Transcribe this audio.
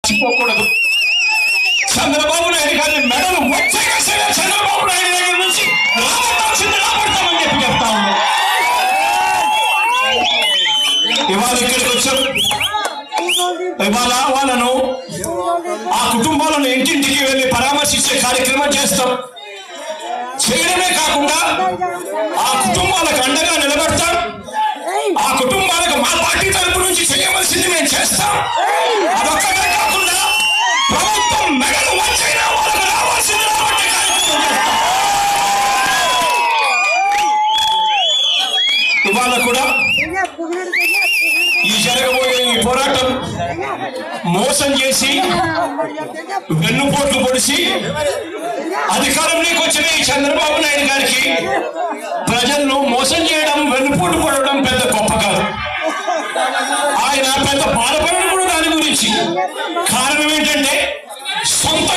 మర్చిపోకూడదు. చంద్రబాబు నాయుడు గారిని మెడలు వచ్చాక సరే చంద్రబాబు నాయుడు దగ్గర నుంచి రాబట్టాల్సింది రాబడతామని చెప్పి చెప్తా ఉన్నాం. ఇవాళ ఇక్కడికి వచ్చాం. ఇవాళ వాళ్ళను ఆ కుటుంబాలను ఇంటింటికి వెళ్ళి పరామర్శించే కార్యక్రమం చేస్తాం. చేయడమే కాకుండా ఆ కుటుంబాలకు అండగా నిలబడతాం. ఆ కుటుంబాలకు మా పార్టీ తరపు నుంచి చేయవలసింది మేము చేస్తాం. అదొక్కటే కాకుండా ప్రభుత్వం మెడలు వచ్చైనా వాళ్ళకు రావాల్సింది రాబట్టే కార్యక్రమం చేస్తాం. ఇవాళ కూడా ఈ జరగబోయే ఈ పోరాటం మోసం చేసి వెన్నుపోట్లు పొడిచి అధికారంలోకి వచ్చిన ఈ చంద్రబాబు నాయుడు గారికి ప్రజలను మోసం చేయడం, వెన్నుపోటు పడడం పెద్ద గొప్ప కాదు. ఆయన పెద్ద బాధపడడం కూడా దాని గురించి. కారణం ఏంటంటే సొంత